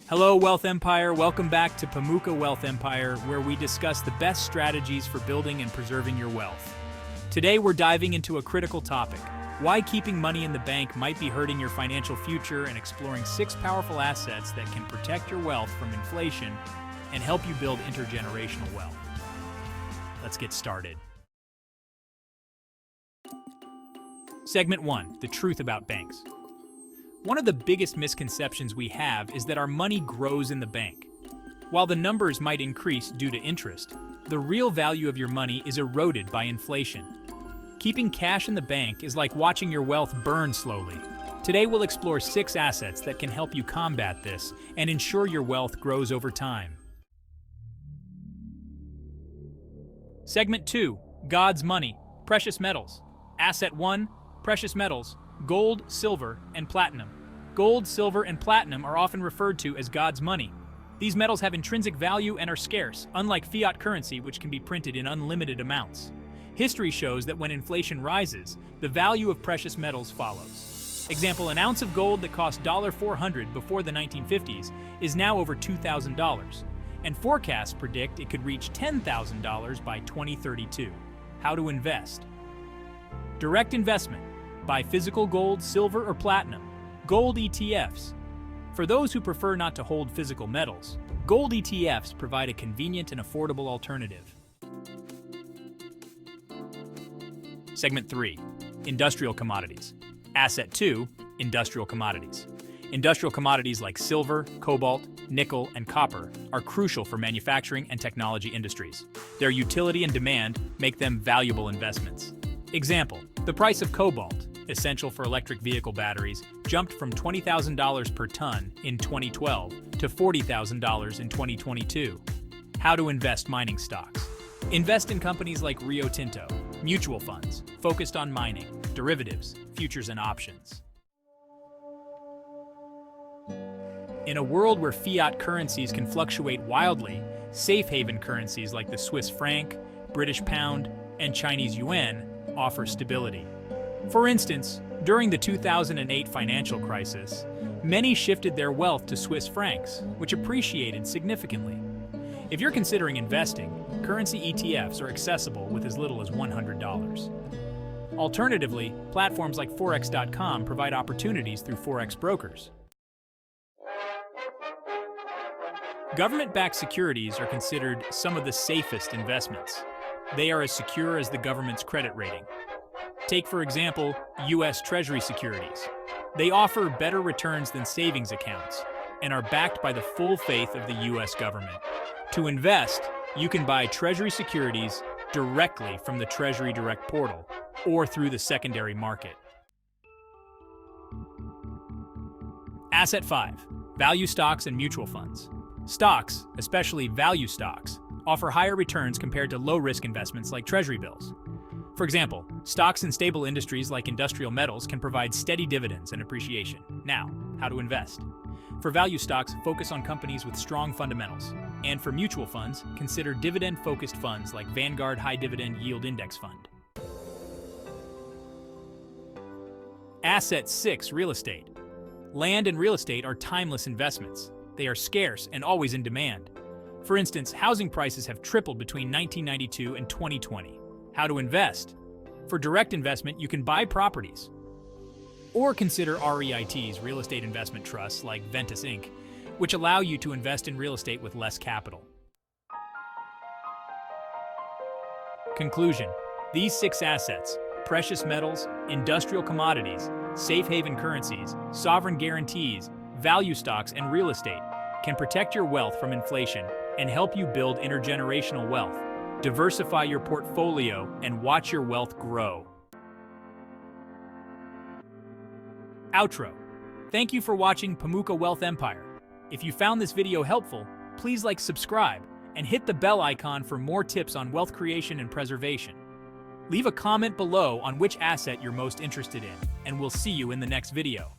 Hello, Wealth Empire. Welcome back to Pamuka Wealth Empire, where we discuss the best strategies for building and preserving your wealth. Today, we're diving into a critical topic: why keeping money in the bank might be hurting your financial future, and exploring 6 powerful assets that can protect your wealth from inflation and help you build intergenerational wealth. Let's get started. Segment 1: The truth about banks. One of the biggest misconceptions we have is that our money grows in the bank. While the numbers might increase due to interest, the real value of your money is eroded by inflation. Keeping cash in the bank is like watching your wealth burn slowly. Today we'll explore 6 assets that can help you combat this and ensure your wealth grows over time. Segment 2: God's money, precious metals. Asset 1: Precious metals, gold, silver, and platinum. Gold, silver, and platinum are often referred to as God's money. These metals have intrinsic value and are scarce, unlike fiat currency, which can be printed in unlimited amounts. History shows that when inflation rises, the value of precious metals follows. Example: an ounce of gold that cost $400 before the 1950s is now over $2,000, and forecasts predict it could reach $10,000 by 2032. How to invest? Direct investment. Buy physical gold, silver, or platinum. Gold ETFs. For those who prefer not to hold physical metals, gold ETFs provide a convenient and affordable alternative. Segment 3: Industrial commodities. Asset 2: Industrial commodities. Industrial commodities like silver, cobalt, nickel, and copper are crucial for manufacturing and technology industries. Their utility and demand make them valuable investments. Example: the price of cobalt, essential for electric vehicle batteries, jumped from $20,000 per ton in 2012 to $40,000 in 2022. How to invest mining stocks. Invest in companies like Rio Tinto, mutual funds focused on mining, derivatives, futures, and options. In a world where fiat currencies can fluctuate wildly, safe haven currencies like the Swiss franc, British pound, and Chinese yuan offer stability. For instance, during the 2008 financial crisis, many shifted their wealth to Swiss francs, which appreciated significantly. If you're considering investing, currency ETFs are accessible with as little as $100. Alternatively, platforms like Forex.com provide opportunities through Forex brokers. Government-backed securities are considered some of the safest investments. They are as secure as the government's credit rating. Take, for example, U.S. Treasury securities. They offer better returns than savings accounts and are backed by the full faith of the U.S. government. To invest, you can buy Treasury securities directly from the Treasury Direct portal or through the secondary market. Asset 5: Value stocks and mutual funds. Stocks, especially value stocks, offer higher returns compared to low-risk investments like Treasury bills. For example, stocks in stable industries like industrial metals can provide steady dividends and appreciation. Now, how to invest? For value stocks, focus on companies with strong fundamentals. And for mutual funds, consider dividend-focused funds like Vanguard High Dividend Yield Index Fund. Asset 6: Real estate. Land and real estate are timeless investments. They are scarce and always in demand. For instance, housing prices have tripled between 1992 and 2020. How to invest? For direct investment, you can buy properties. Or consider REITs, real estate investment trusts like Ventus Inc., which allow you to invest in real estate with less capital. Conclusion: these 6 assets, precious metals, industrial commodities, safe haven currencies, sovereign guarantees, value stocks, and real estate, can protect your wealth from inflation and help you build intergenerational wealth. Diversify your portfolio and watch your wealth grow. Outro. Thank you for watching Pamuka Wealth Empire. If you found this video helpful, please subscribe, and hit the bell icon for more tips on wealth creation and preservation. Leave a comment below on which asset you're most interested in, and we'll see you in the next video.